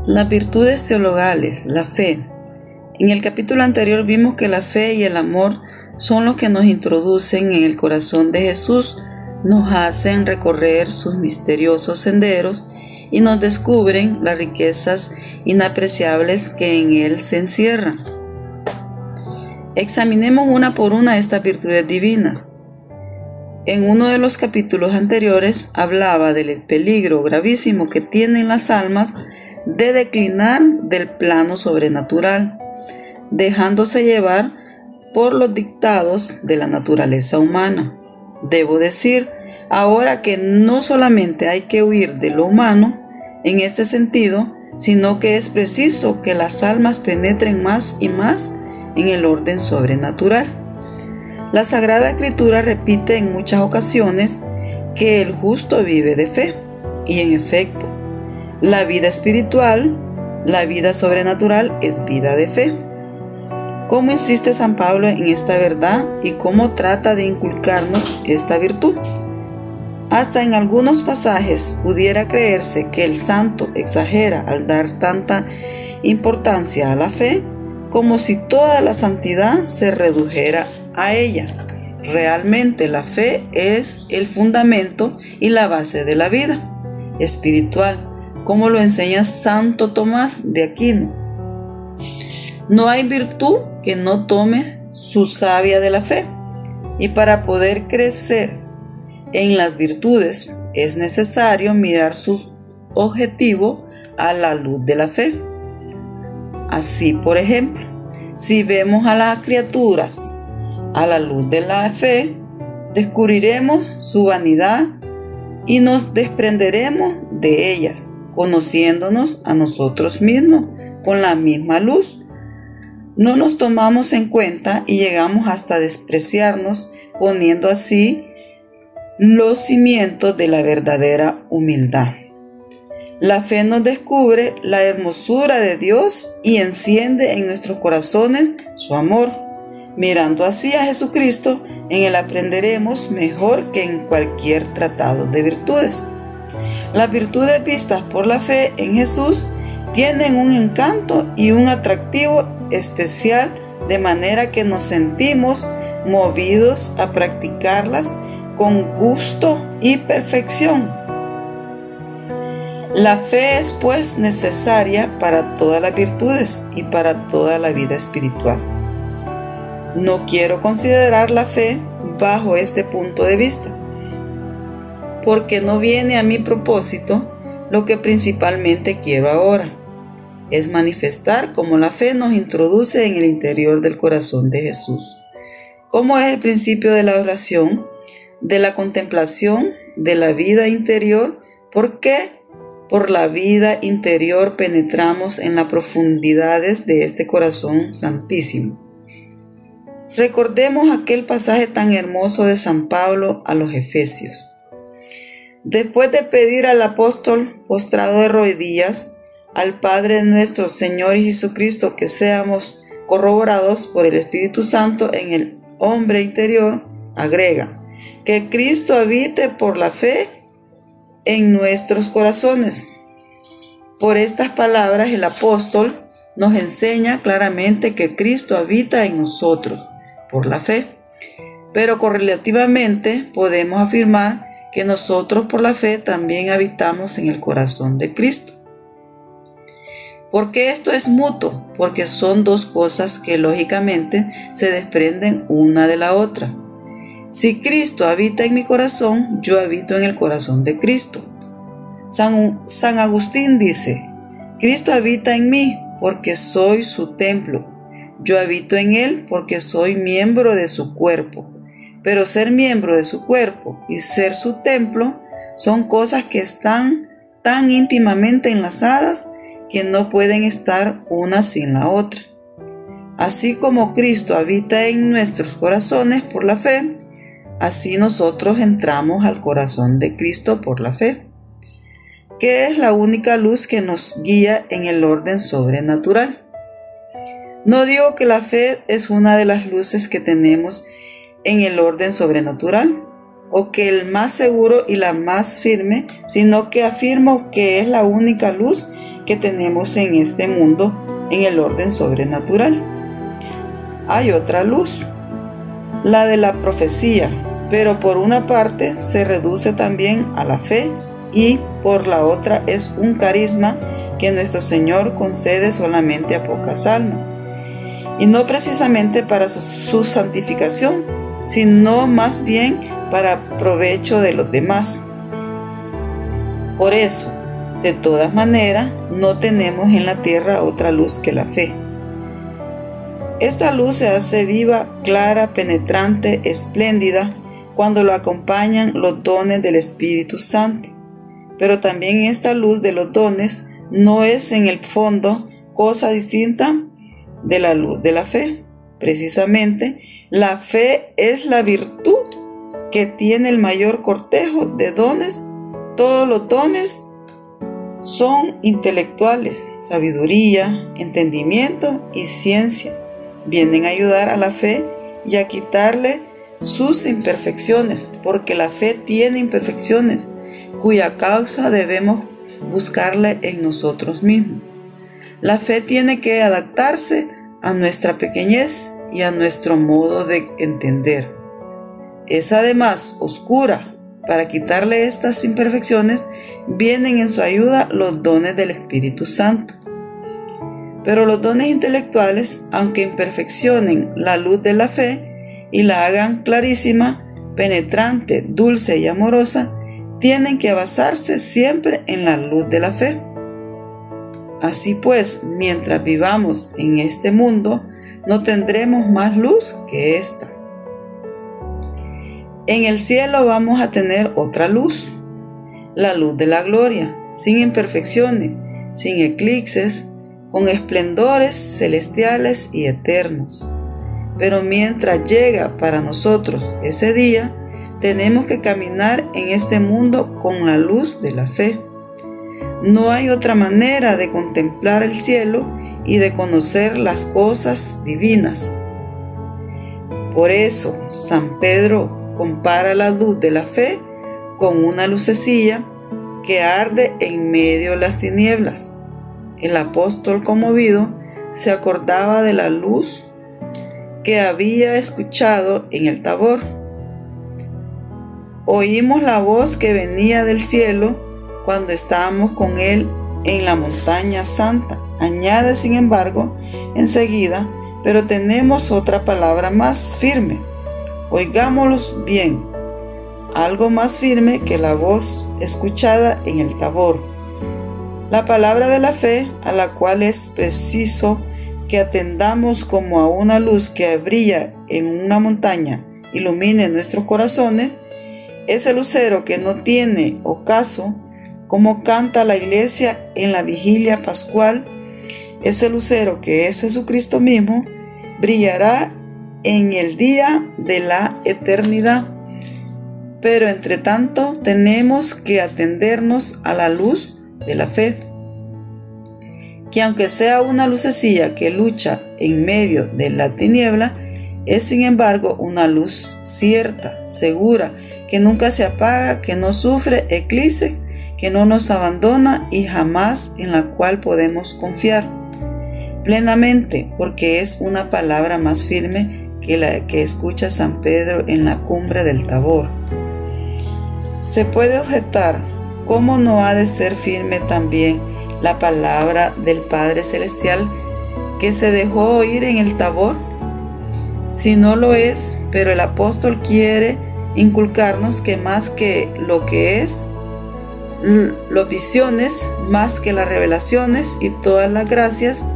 Las virtudes teologales, la fe. En el capítulo anterior vimos que la fe y el amor son los que nos introducen en el corazón de Jesús, nos hacen recorrer sus misteriosos senderos y nos descubren las riquezas inapreciables que en él se encierran. Examinemos una por una estas virtudes divinas. En uno de los capítulos anteriores hablaba del peligro gravísimo que tienen las almas de declinar del plano sobrenatural, dejándose llevar por los dictados de la naturaleza humana. Debo decir ahora que no solamente hay que huir de lo humano en este sentido, sino que es preciso que las almas penetren más y más en el orden sobrenatural. La Sagrada Escritura repite en muchas ocasiones que el justo vive de fe, y en efecto, la vida espiritual, la vida sobrenatural es vida de fe. ¿Cómo insiste San Pablo en esta verdad y cómo trata de inculcarnos esta virtud? Hasta en algunos pasajes pudiera creerse que el santo exagera al dar tanta importancia a la fe, como si toda la santidad se redujera a ella. Realmente la fe es el fundamento y la base de la vida espiritual, como lo enseña Santo Tomás de Aquino. No hay virtud que no tome su savia de la fe, y para poder crecer en las virtudes es necesario mirar su objetivo a la luz de la fe. Así, por ejemplo, si vemos a las criaturas a la luz de la fe, descubriremos su vanidad y nos desprenderemos de ellas, conociéndonos a nosotros mismos con la misma luz. No nos tomamos en cuenta y llegamos hasta despreciarnos, poniendo así los cimientos de la verdadera humildad. La fe nos descubre la hermosura de Dios y enciende en nuestros corazones su amor. Mirando así a Jesucristo, en él aprenderemos mejor que en cualquier tratado de virtudes. Las virtudes vistas por la fe en Jesús tienen un encanto y un atractivo especial, de manera que nos sentimos movidos a practicarlas con gusto y perfección. La fe es pues necesaria para todas las virtudes y para toda la vida espiritual. No quiero considerar la fe bajo este punto de vista, porque no viene a mi propósito. Lo que principalmente quiero ahora es manifestar cómo la fe nos introduce en el interior del corazón de Jesús, cómo es el principio de la oración, de la contemplación, de la vida interior. ¿Por qué? Por la vida interior penetramos en las profundidades de este corazón santísimo. Recordemos aquel pasaje tan hermoso de San Pablo a los Efesios. Después de pedir al apóstol postrado de rodillas al Padre nuestro Señor Jesucristo que seamos corroborados por el Espíritu Santo en el hombre interior, agrega: que Cristo habite por la fe en nuestros corazones. Por estas palabras el apóstol nos enseña claramente que Cristo habita en nosotros por la fe, pero correlativamente podemos afirmar que nosotros por la fe también habitamos en el corazón de Cristo. ¿Por qué esto es mutuo? Porque son dos cosas que lógicamente se desprenden una de la otra. Si Cristo habita en mi corazón, yo habito en el corazón de Cristo. San Agustín dice: Cristo habita en mí porque soy su templo. Yo habito en él porque soy miembro de su cuerpo. Pero ser miembro de su cuerpo y ser su templo son cosas que están tan íntimamente enlazadas que no pueden estar una sin la otra. Así como Cristo habita en nuestros corazones por la fe, así nosotros entramos al corazón de Cristo por la fe, que es la única luz que nos guía en el orden sobrenatural. No digo que la fe es una de las luces que tenemos en el orden sobrenatural, o que el más seguro y la más firme, sino que afirmo que es la única luz que tenemos en este mundo en el orden sobrenatural. Hay otra luz, la de la profecía, pero por una parte se reduce también a la fe y por la otra es un carisma que nuestro Señor concede solamente a pocas almas, y no precisamente para su santificación, sino más bien para provecho de los demás. Por eso, de todas maneras, no tenemos en la tierra otra luz que la fe. Esta luz se hace viva, clara, penetrante, espléndida, cuando lo acompañan los dones del Espíritu Santo. Pero también esta luz de los dones no es en el fondo cosa distinta de la luz de la fe. Precisamente, la fe es la virtud que tiene el mayor cortejo de dones. Todos los dones son intelectuales, sabiduría, entendimiento y ciencia. Vienen a ayudar a la fe y a quitarle sus imperfecciones, porque la fe tiene imperfecciones, cuya causa debemos buscarla en nosotros mismos. La fe tiene que adaptarse a nuestra pequeñez y a nuestro modo de entender. Es además oscura. Para quitarle estas imperfecciones, vienen en su ayuda los dones del Espíritu Santo. Pero los dones intelectuales, aunque imperfeccionen la luz de la fe y la hagan clarísima, penetrante, dulce y amorosa, tienen que basarse siempre en la luz de la fe. Así pues, mientras vivamos en este mundo, no tendremos más luz que esta. En el cielo vamos a tener otra luz, la luz de la gloria, sin imperfecciones, sin eclipses, con esplendores celestiales y eternos. Pero mientras llega para nosotros ese día, tenemos que caminar en este mundo con la luz de la fe. No hay otra manera de contemplar el cielo y de conocer las cosas divinas. Por eso, San Pedro compara la luz de la fe con una lucecilla que arde en medio de las tinieblas. El apóstol, conmovido, se acordaba de la luz que había escuchado en el Tabor. Oímos la voz que venía del cielo cuando estábamos con él en la montaña santa. Añade, sin embargo, enseguida, pero tenemos otra palabra más firme. Oigámoslos bien, algo más firme que la voz escuchada en el Tabor. La palabra de la fe, a la cual es preciso que atendamos como a una luz que brilla en una montaña, ilumine nuestros corazones, ese lucero que no tiene ocaso, como canta la iglesia en la vigilia pascual, ese lucero que es Jesucristo mismo, brillará en el día de la eternidad. Pero entre tanto tenemos que atendernos a la luz de la fe, que aunque sea una lucecilla que lucha en medio de la tiniebla, es sin embargo una luz cierta, segura, que nunca se apaga, que no sufre eclipses, que no nos abandona y jamás en la cual podemos confiar plenamente, porque es una palabra más firme que la que escucha San Pedro en la cumbre del Tabor. Se puede objetar, ¿cómo no ha de ser firme también la palabra del Padre Celestial que se dejó oír en el Tabor? Si no lo es, pero el apóstol quiere inculcarnos que más que lo que es, las visiones, más que las revelaciones y todas las gracias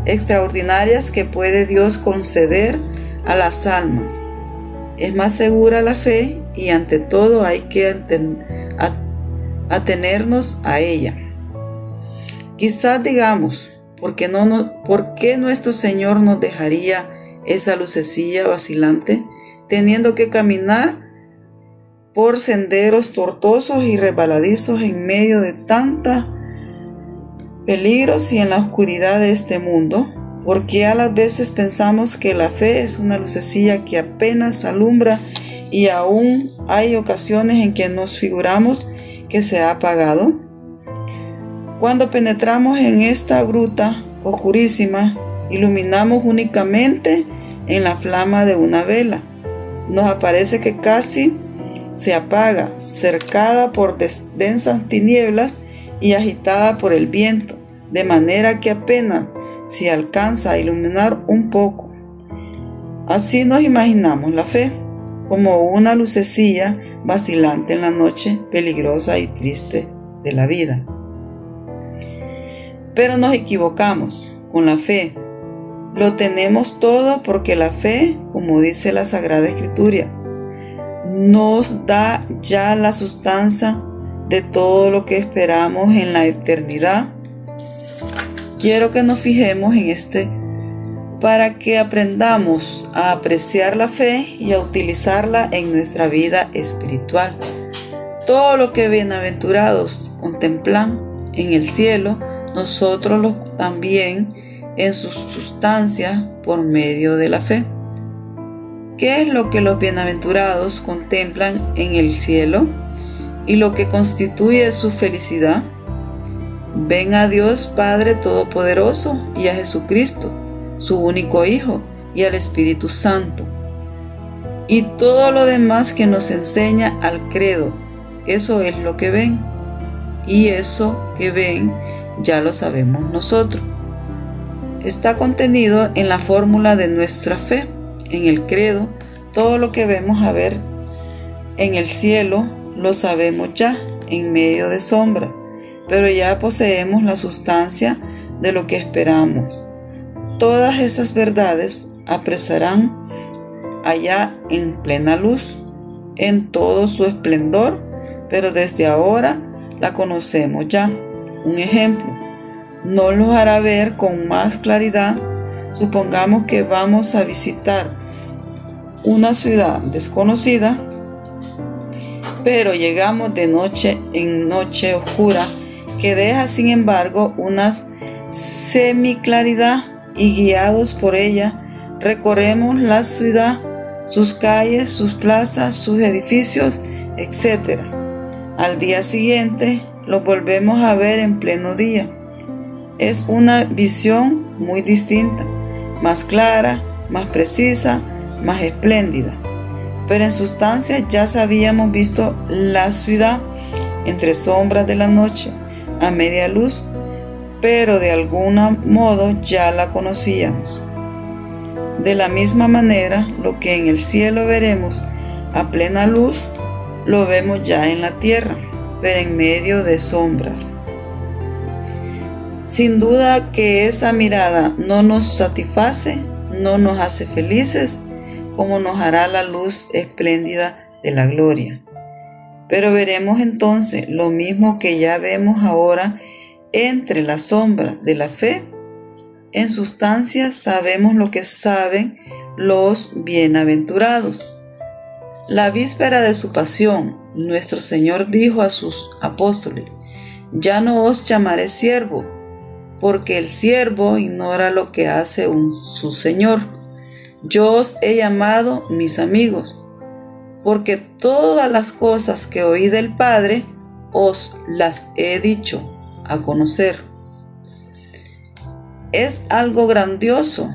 extraordinarias que puede Dios conceder a las almas, es más segura la fe y ante todo hay que atenernos a ella. Quizás digamos, ¿por qué nuestro Señor nos dejaría esa lucecilla vacilante, teniendo que caminar por senderos tortuosos y resbaladizos en medio de tantos peligros y en la oscuridad de este mundo? Porque a las veces pensamos que la fe es una lucecilla que apenas alumbra y aún hay ocasiones en que nos figuramos que se ha apagado. Cuando penetramos en esta gruta oscurísima, iluminamos únicamente en la flama de una vela. Nos aparece que casi se apaga, cercada por densas tinieblas y agitada por el viento, de manera que apenas se alcanza a iluminar un poco. Así nos imaginamos la fe, como una lucecilla vacilante en la noche peligrosa y triste de la vida. Pero nos equivocamos con la fe. Lo tenemos todo porque la fe, como dice la Sagrada Escritura, nos da ya la sustancia de todo lo que esperamos en la eternidad. Quiero que nos fijemos en para que aprendamos a apreciar la fe y a utilizarla en nuestra vida espiritual. Todo lo que bienaventurados contemplan en el cielo, nosotros también en su sustancia por medio de la fe. ¿Qué es lo que los bienaventurados contemplan en el cielo y lo que constituye su felicidad? Ven a Dios Padre Todopoderoso y a Jesucristo, su único Hijo, y al Espíritu Santo. Y todo lo demás que nos enseña al credo, eso es lo que ven. Y eso que ven ya lo sabemos nosotros. Está contenido en la fórmula de nuestra fe, en el credo. Todo lo que vemos a ver en el cielo lo sabemos ya en medio de sombra, pero ya poseemos la sustancia de lo que esperamos. Todas esas verdades apresarán allá en plena luz, en todo su esplendor, pero desde ahora la conocemos ya. Un ejemplo nos lo hará ver con más claridad. Supongamos que vamos a visitar una ciudad desconocida, pero llegamos de noche en noche oscura que deja sin embargo una semiclaridad, y guiados por ella recorremos la ciudad, sus calles, sus plazas, sus edificios, etc. Al día siguiente lo volvemos a ver en pleno día. Es una visión muy distinta, más clara, más precisa, más espléndida. Pero en sustancia ya habíamos visto la ciudad entre sombras de la noche, a media luz, pero de algún modo ya la conocíamos. De la misma manera, lo que en el cielo veremos a plena luz, lo vemos ya en la tierra, pero en medio de sombras. Sin duda que esa mirada no nos satisface, no nos hace felices, como nos hará la luz espléndida de la gloria. Pero veremos entonces lo mismo que ya vemos ahora entre las sombras de la fe. En sustancia sabemos lo que saben los bienaventurados. La víspera de su pasión, nuestro Señor dijo a sus apóstoles: ya no os llamaré siervo, porque el siervo ignora lo que hace su Señor. Yo os he llamado mis amigos, porque todas las cosas que oí del Padre os las he dicho a conocer. Es algo grandioso,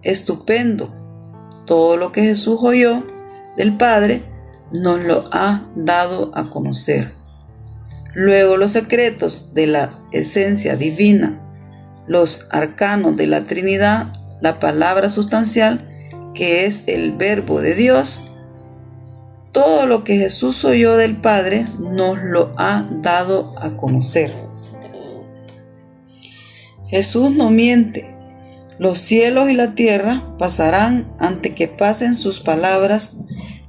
estupendo. Todo lo que Jesús oyó del Padre nos lo ha dado a conocer. Luego los secretos de la esencia divina, los arcanos de la Trinidad, la palabra sustancial que es el Verbo de Dios, todo lo que Jesús oyó del Padre nos lo ha dado a conocer. Jesús no miente. Los cielos y la tierra pasarán antes que pasen sus palabras.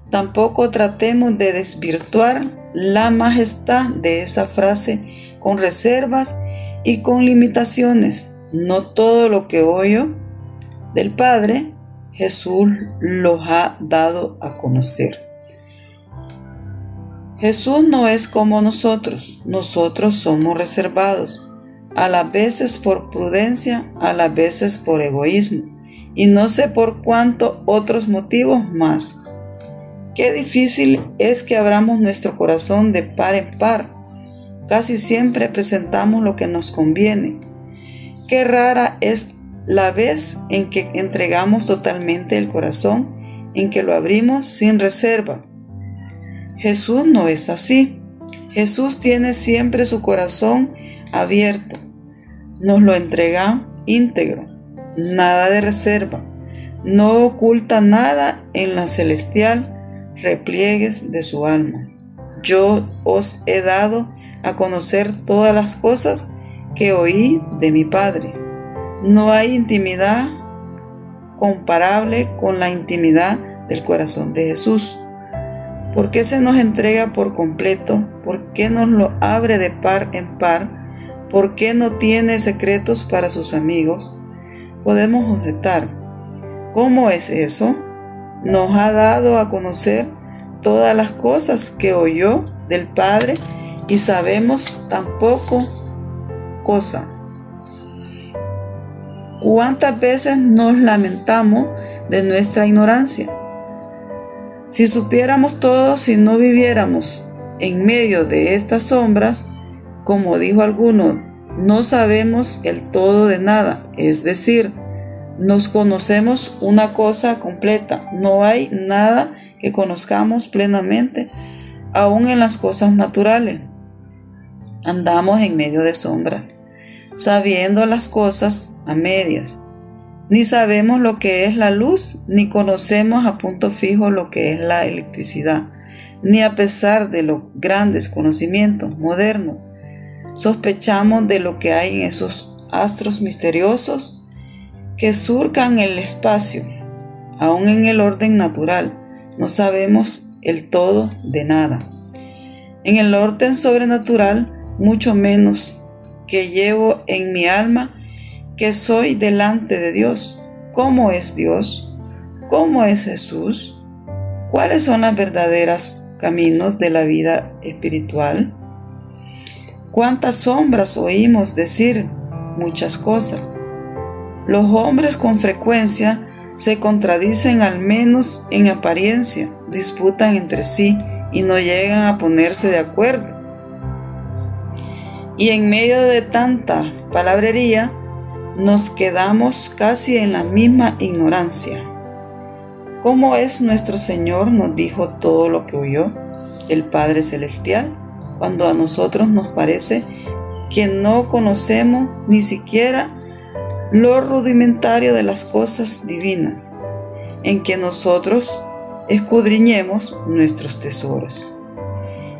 Tampoco tratemos de desvirtuar la majestad de esa frase con reservas y con limitaciones. No todo lo que oyó del Padre, Jesús los ha dado a conocer. Jesús no es como nosotros. Nosotros somos reservados, a las veces por prudencia, a las veces por egoísmo, y no sé por cuántos otros motivos más. Qué difícil es que abramos nuestro corazón de par en par. Casi siempre presentamos lo que nos conviene. Qué rara es la vez en que entregamos totalmente el corazón, en que lo abrimos sin reserva. Jesús no es así. Jesús tiene siempre su corazón abierto. Nos lo entrega íntegro, nada de reserva. No oculta nada en la celestial repliegues de su alma. Yo os he dado a conocer todas las cosas que oí de mi Padre. No hay intimidad comparable con la intimidad del corazón de Jesús. ¿Por qué se nos entrega por completo? ¿Por qué nos lo abre de par en par? ¿Por qué no tiene secretos para sus amigos? Podemos objetar, ¿cómo es eso? Nos ha dado a conocer todas las cosas que oyó del Padre y sabemos tan poco cosa. ¿Cuántas veces nos lamentamos de nuestra ignorancia? Si supiéramos todo, si no viviéramos en medio de estas sombras, como dijo alguno, no sabemos el todo de nada, es decir, nos conocemos una cosa completa. No hay nada que conozcamos plenamente, aún en las cosas naturales. Andamos en medio de sombras, sabiendo las cosas a medias. Ni sabemos lo que es la luz, ni conocemos a punto fijo lo que es la electricidad, ni a pesar de los grandes conocimientos modernos, sospechamos de lo que hay en esos astros misteriosos que surcan el espacio. Aún en el orden natural no sabemos el todo de nada. En el orden sobrenatural, mucho menos, que llevo en mi alma, que soy delante de Dios. ¿Cómo es Dios? ¿Cómo es Jesús? ¿Cuáles son los verdaderos caminos de la vida espiritual? ¿Cuántas sombras oímos decir muchas cosas? Los hombres con frecuencia se contradicen, al menos en apariencia, disputan entre sí y no llegan a ponerse de acuerdo. Y en medio de tanta palabrería, nos quedamos casi en la misma ignorancia. ¿Cómo es nuestro Señor? Nos dijo todo lo que oyó el Padre Celestial, cuando a nosotros nos parece que no conocemos ni siquiera lo rudimentario de las cosas divinas, en que nosotros escudriñemos nuestros tesoros.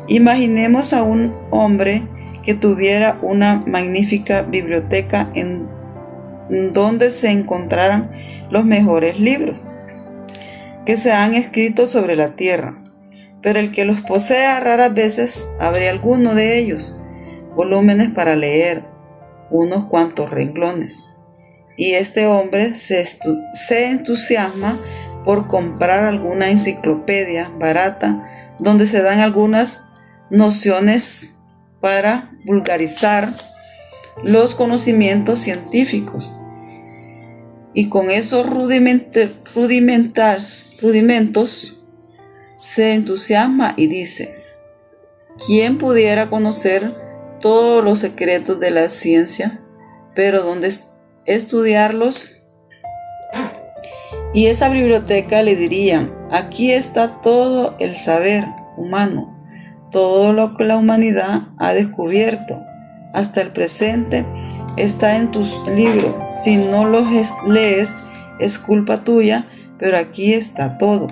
Imaginemos a un hombre que tuviera una magnífica biblioteca en donde se encontraran los mejores libros que se han escrito sobre la tierra, pero el que los posea raras veces abre alguno de ellos, volúmenes para leer, unos cuantos renglones, y este hombre se entusiasma por comprar alguna enciclopedia barata donde se dan algunas nociones para vulgarizar los conocimientos científicos. Y con esos rudimentos se entusiasma y dice: ¿quién pudiera conocer todos los secretos de la ciencia, pero dónde estudiarlos? Y esa biblioteca le dirían: aquí está todo el saber humano, todo lo que la humanidad ha descubierto hasta el presente está en tus libros. Si no los lees, es culpa tuya, pero aquí está todo.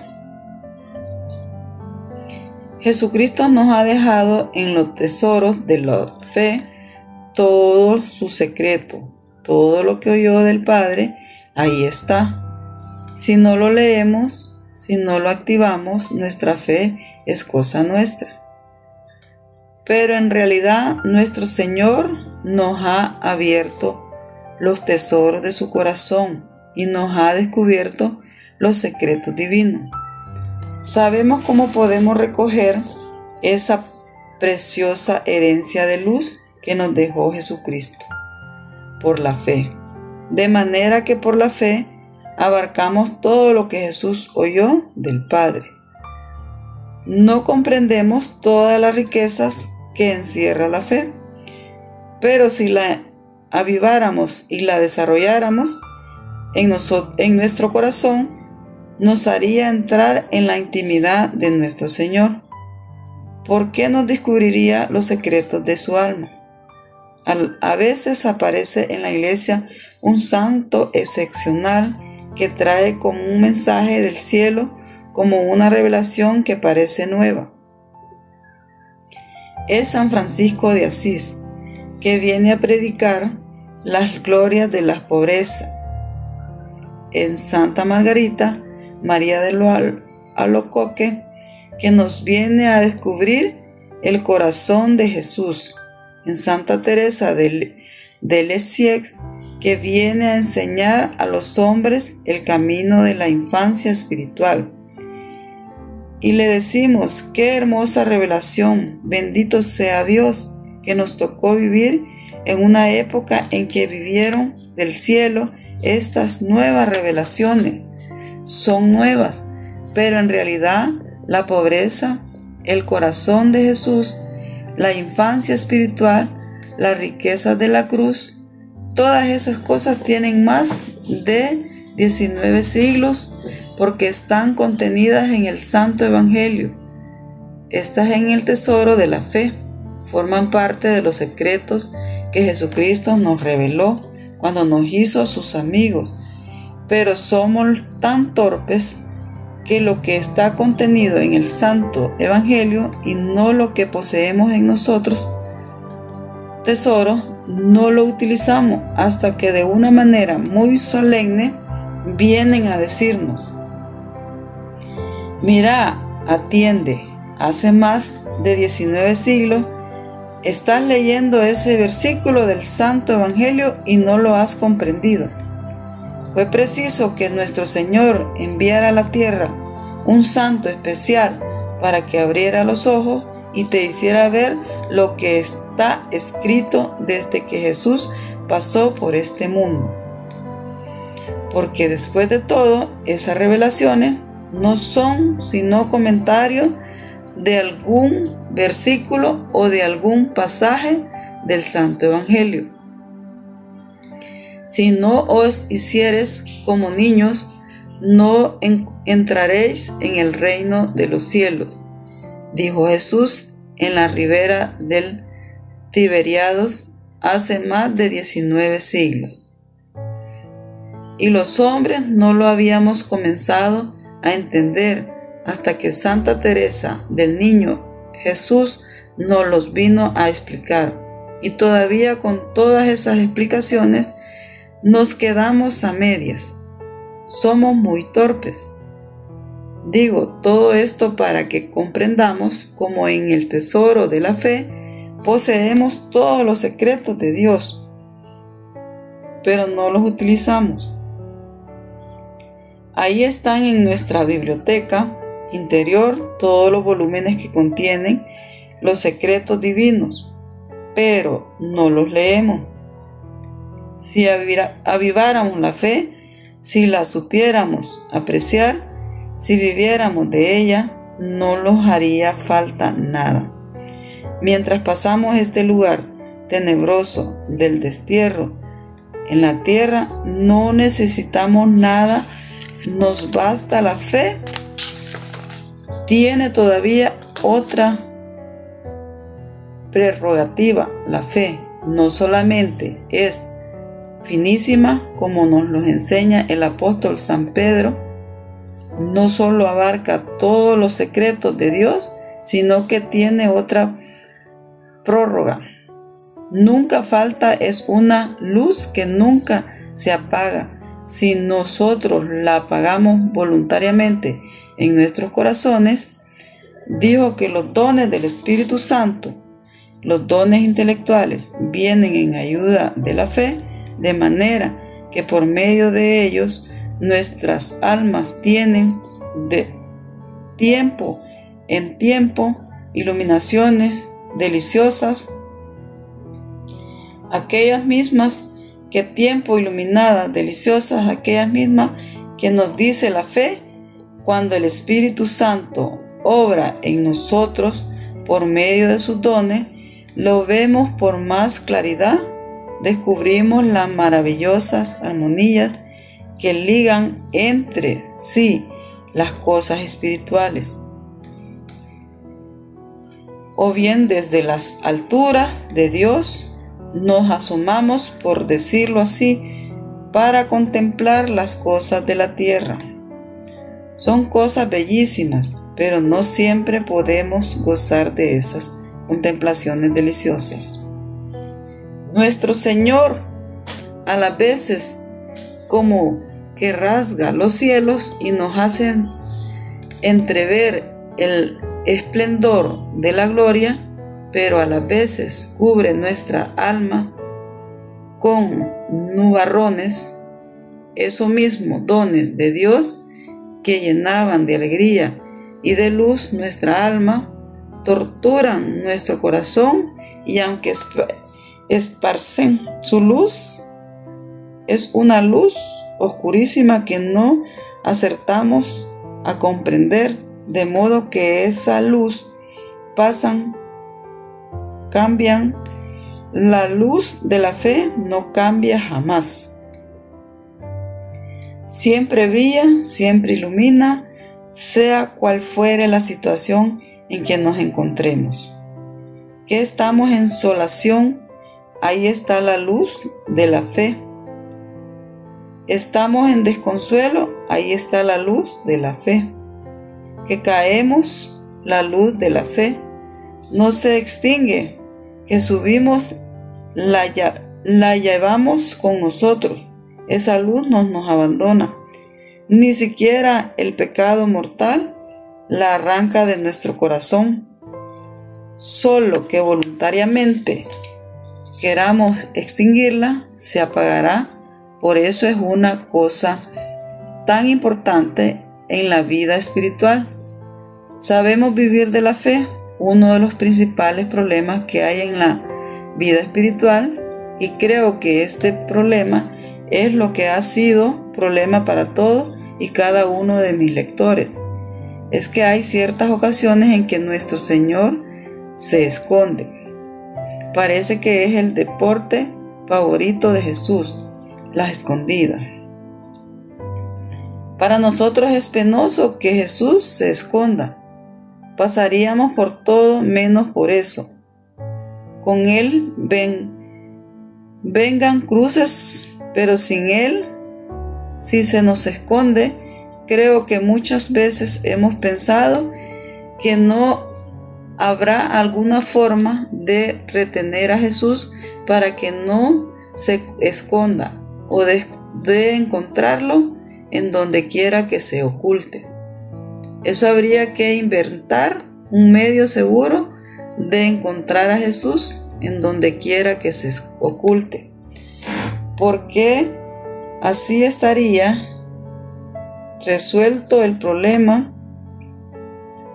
Jesucristo nos ha dejado en los tesoros de la fe todo su secreto. Todo lo que oyó del Padre, ahí está. Si no lo leemos, si no lo activamos, nuestra fe es cosa nuestra. Pero en realidad nuestro Señor nos ha abierto los tesoros de su corazón y nos ha descubierto los secretos divinos. Sabemos cómo podemos recoger esa preciosa herencia de luz que nos dejó Jesucristo: por la fe. De manera que por la fe abarcamos todo lo que Jesús oyó del Padre. no comprendemos todas las riquezas que encierra la fe, pero si la aviváramos y la desarrolláramos en nuestro corazón, nos haría entrar en la intimidad de nuestro Señor, porque nos descubriría los secretos de su alma. A veces aparece en la iglesia un santo excepcional que trae como un mensaje del cielo, como una revelación que parece nueva. Es San Francisco de Asís, que viene a predicar las glorias de la pobreza. En Santa Margarita María de Alacoque, que nos viene a descubrir el corazón de Jesús. En Santa Teresa de Lisieux, que viene a enseñar a los hombres el camino de la infancia espiritual. Y le decimos: qué hermosa revelación, bendito sea Dios, que nos tocó vivir en una época en que vivieron del cielo estas nuevas revelaciones. Son nuevas, pero en realidad la pobreza, el corazón de Jesús, la infancia espiritual, las riquezas de la cruz, todas esas cosas tienen más de 19 siglos porque están contenidas en el Santo Evangelio. Estas en el tesoro de la fe forman parte de los secretos que Jesucristo nos reveló cuando nos hizo sus amigos, pero somos tan torpes que lo que está contenido en el Santo Evangelio y no lo que poseemos en nosotros, tesoro, no lo utilizamos hasta que de una manera muy solemne vienen a decirnos: mira, atiende, hace más de 19 siglos estás leyendo ese versículo del Santo Evangelio y no lo has comprendido. Fue preciso que nuestro Señor enviara a la tierra un santo especial para que abriera los ojos y te hiciera ver lo que está escrito desde que Jesús pasó por este mundo. Porque después de todo, esas revelaciones no son sino comentarios de algún versículo o de algún pasaje del Santo Evangelio. Si no os hiciereis como niños, no entraréis en el reino de los cielos, dijo Jesús en la ribera del Tiberiados hace más de 19 siglos. Y los hombres no lo habíamos comenzado a entender hasta que Santa Teresa del Niño Jesús nos los vino a explicar. Y todavía con todas esas explicaciones nos quedamos a medias. Somos muy torpes. Digo todo esto para que comprendamos cómo en el tesoro de la fe poseemos todos los secretos de Dios, pero no los utilizamos. Ahí están en nuestra biblioteca interior todos los volúmenes que contienen los secretos divinos, pero no los leemos. Si aviváramos la fe, si la supiéramos apreciar, si viviéramos de ella, no nos haría falta nada. Mientras pasamos este lugar tenebroso del destierro en la tierra, no necesitamos nada, nos basta la fe. Tiene todavía otra prerrogativa, la fe. No solamente es finísima, como nos lo enseña el apóstol San Pedro, no solo abarca todos los secretos de Dios, sino que tiene otra prórroga. Nunca falta, es una luz que nunca se apaga. Si nosotros la apagamos voluntariamente en nuestros corazones, dijo que los dones del Espíritu Santo, los dones intelectuales, vienen en ayuda de la fe, de manera que por medio de ellos nuestras almas tienen de tiempo en tiempo iluminaciones deliciosas, aquellas mismas que tiempo iluminadas, deliciosas, aquellas mismas que nos dice la fe cuando el Espíritu Santo obra en nosotros por medio de sus dones, lo vemos por más claridad, descubrimos las maravillosas armonías que ligan entre sí las cosas espirituales. O bien desde las alturas de Dios nos asomamos, por decirlo así, para contemplar las cosas de la tierra. Son cosas bellísimas, pero no siempre podemos gozar de esas contemplaciones deliciosas. Nuestro Señor, a las veces, como que rasga los cielos y nos hace entrever el esplendor de la gloria, pero a las veces cubre nuestra alma con nubarrones, esos mismos dones de Dios que llenaban de alegría y de luz nuestra alma, torturan nuestro corazón, y aunque esparcen su luz, es una luz oscurísima que no acertamos a comprender, de modo que esa luz cambian. La luz de la fe no cambia jamás. Siempre brilla, siempre ilumina, sea cual fuere la situación en que nos encontremos. Que estamos en insolación, ahí está la luz de la fe. Estamos en desconsuelo, ahí está la luz de la fe. Que caemos, la luz de la fe no se extingue, que subimos, la llevamos con nosotros. Esa luz no nos abandona. Ni siquiera el pecado mortal la arranca de nuestro corazón. Solo que voluntariamente queramos extinguirla, se apagará. Por eso es una cosa tan importante en la vida espiritual. Sabemos vivir de la fe. Uno de los principales problemas que hay en la vida espiritual, y creo que este problema es lo que ha sido problema para todos y cada uno de mis lectores, es que hay ciertas ocasiones en que nuestro Señor se esconde. Parece que es el deporte favorito de Jesús, la escondida. Para nosotros es penoso que Jesús se esconda. Pasaríamos por todo menos por eso. Con Él vengan cruces, pero sin Él, si se nos esconde, creo que muchas veces hemos pensado que no habrá alguna forma de retener a Jesús para que no se esconda, o de encontrarlo en donde quiera que se oculte. Eso habría que inventar un medio seguro de encontrar a Jesús en donde quiera que se oculte, porque así estaría resuelto el problema,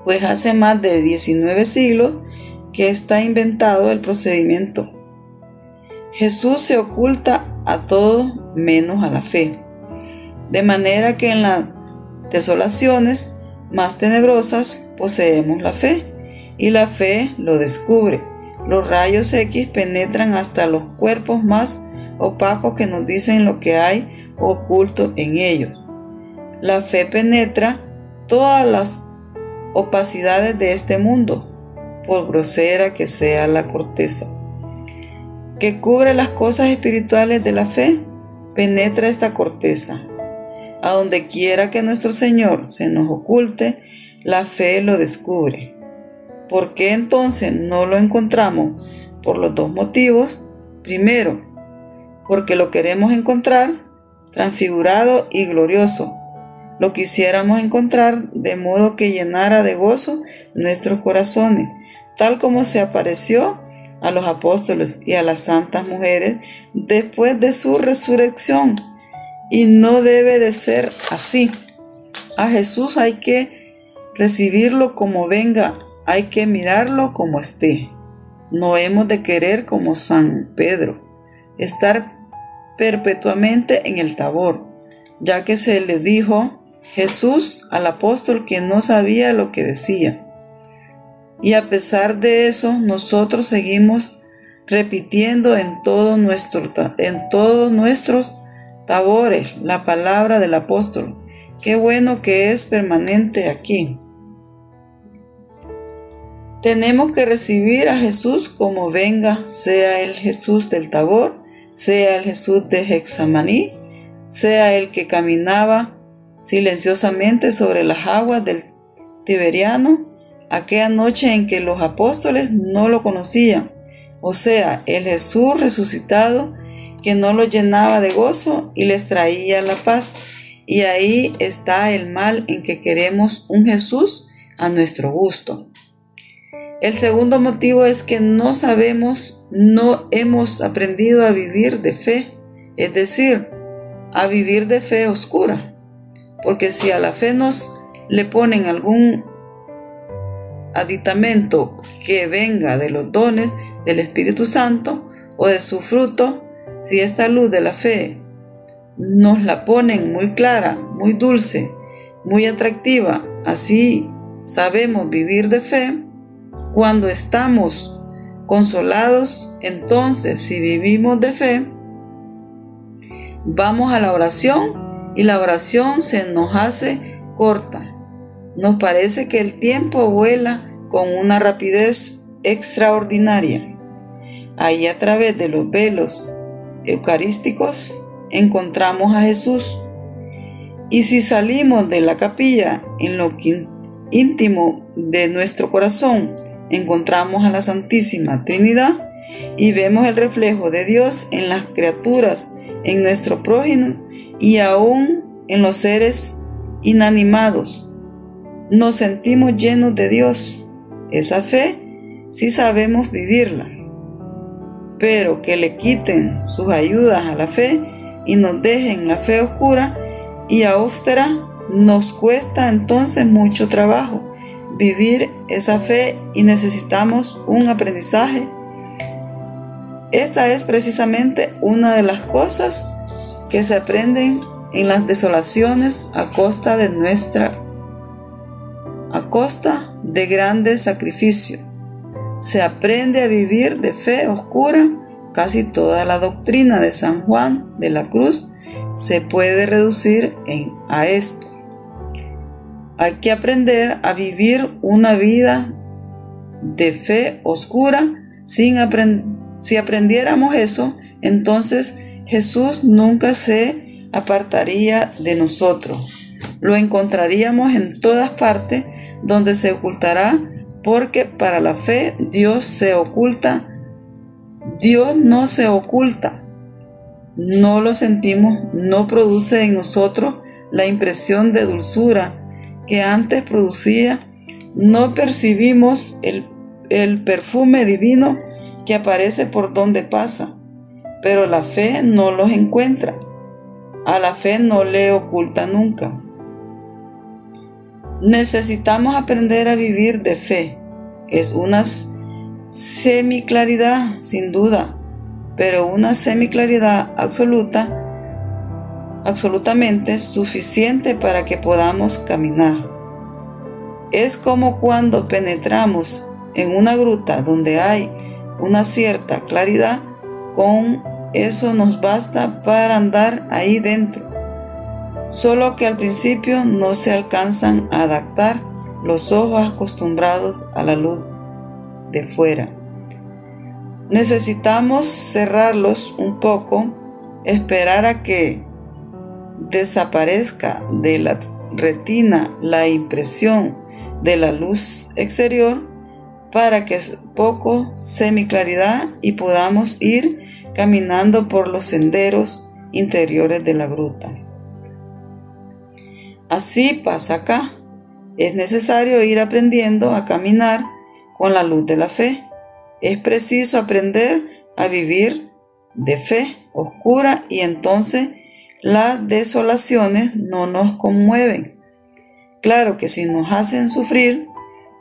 pues hace más de 19 siglos que está inventado el procedimiento. Jesús se oculta a todo menos a la fe, de manera que en las desolaciones más tenebrosas poseemos la fe, y la fe lo descubre. Los rayos X penetran hasta los cuerpos más opacos que nos dicen lo que hay oculto en ellos. La fe penetra todas las opacidades de este mundo, por grosera que sea la corteza, que cubre las cosas espirituales de la fe. Penetra esta corteza. A donde quiera que nuestro Señor se nos oculte, la fe lo descubre. ¿Por qué entonces no lo encontramos? Por los dos motivos. Primero, porque lo queremos encontrar transfigurado y glorioso. Lo quisiéramos encontrar de modo que llenara de gozo nuestros corazones, tal como se apareció a los apóstoles y a las santas mujeres después de su resurrección. Y no debe de ser así. A Jesús hay que recibirlo como venga, hay que mirarlo como esté. No hemos de querer como San Pedro, estar perpetuamente en el Tabor, ya que se le dijo Jesús al apóstol que no sabía lo que decía. Y a pesar de eso, nosotros seguimos repitiendo en todos nuestros tabores la palabra del apóstol. Qué bueno que es permanente aquí. Tenemos que recibir a Jesús como venga, sea el Jesús del Tabor, sea el Jesús de Getsemaní, sea el que caminaba silenciosamente sobre las aguas del Tiberiano, aquella noche en que los apóstoles no lo conocían, o sea, el Jesús resucitado que no los llenaba de gozo y les traía la paz. Y ahí está el mal en que queremos un Jesús a nuestro gusto. El segundo motivo es que no hemos aprendido a vivir de fe, es decir, a vivir de fe oscura. Porque si a la fe nos le ponen algún aditamento que venga de los dones del Espíritu Santo o de su fruto, si esta luz de la fe nos la ponen muy clara, muy dulce, muy atractiva, así sabemos vivir de fe. Cuando estamos consolados, entonces si vivimos de fe, vamos a la oración y la oración se nos hace corta. Nos parece que el tiempo vuela con una rapidez extraordinaria. Ahí a través de los velos eucarísticos encontramos a Jesús. Y si salimos de la capilla en lo íntimo de nuestro corazón, encontramos a la Santísima Trinidad y vemos el reflejo de Dios en las criaturas, en nuestro prójimo y aún en los seres inanimados. Nos sentimos llenos de Dios. Esa fe sí sabemos vivirla, pero que le quiten sus ayudas a la fe y nos dejen la fe oscura y austera, nos cuesta entonces mucho trabajo vivir esa fe y necesitamos un aprendizaje. Esta es precisamente una de las cosas que se aprenden en las desolaciones a costa de grandes sacrificios. Se aprende a vivir de fe oscura. Casi toda la doctrina de San Juan de la Cruz se puede reducir a esto. Hay que aprender a vivir una vida de fe oscura. Si aprendiéramos eso, entonces Jesús nunca se apartaría de nosotros. Lo encontraríamos en todas partes donde se ocultará, porque para la fe Dios no se oculta. No lo sentimos, no produce en nosotros la impresión de dulzura que antes producía. No percibimos el perfume divino que aparece por donde pasa, pero la fe no los encuentra. A la fe no le oculta nunca. Necesitamos aprender a vivir de fe. Es una semiclaridad, sin duda, pero una semiclaridad absolutamente suficiente para que podamos caminar. Es como cuando penetramos en una gruta donde hay una cierta claridad, con eso nos basta para andar ahí dentro. Solo que al principio no se alcanzan a adaptar los ojos acostumbrados a la luz de fuera. Necesitamos cerrarlos un poco, esperar a que desaparezca de la retina la impresión de la luz exterior para que poco semiclaridad y podamos ir caminando por los senderos interiores de la gruta. Así pasa acá. Es necesario ir aprendiendo a caminar con la luz de la fe. Es preciso aprender a vivir de fe oscura y entonces las desolaciones no nos conmueven. Claro que sí nos hacen sufrir,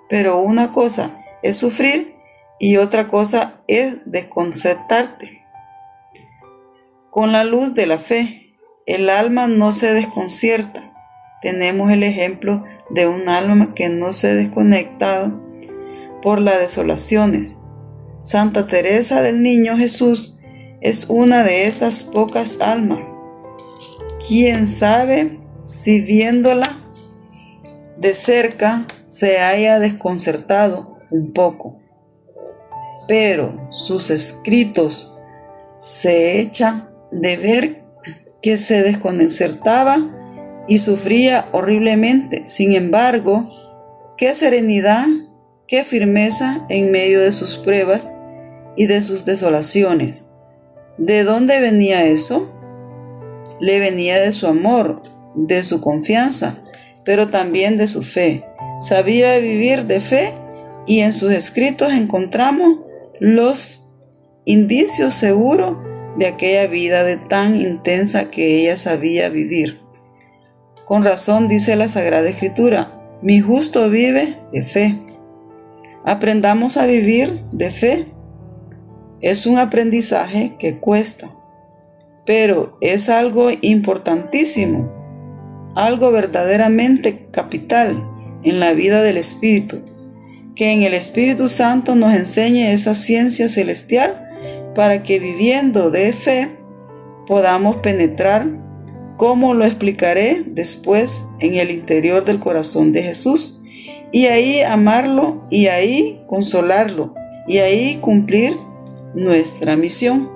pero una cosa es sufrir y otra cosa es desconcertarte. Con la luz de la fe, el alma no se desconcierta. tenemos el ejemplo de un alma que no se ha desconectado por las desolaciones. Santa Teresa del Niño Jesús es una de esas pocas almas. ¿Quién sabe si viéndola de cerca se haya desconcertado un poco? Pero sus escritos se echan de ver que se desconcertaba y sufría horriblemente. Sin embargo, qué serenidad, qué firmeza en medio de sus pruebas y de sus desolaciones. ¿De dónde venía eso? Le venía de su amor, de su confianza, pero también de su fe. Sabía vivir de fe y en sus escritos encontramos los indicios seguros de aquella vida de tan intensa que ella sabía vivir. Con razón dice la Sagrada Escritura: mi justo vive de fe. Aprendamos a vivir de fe. Es un aprendizaje que cuesta, pero es algo importantísimo, algo verdaderamente capital en la vida del Espíritu. Que en el Espíritu Santo nos enseñe esa ciencia celestial para que viviendo de fe podamos penetrar, como lo explicaré después, en el interior del corazón de Jesús, y ahí amarlo, y ahí consolarlo, y ahí cumplir nuestra misión.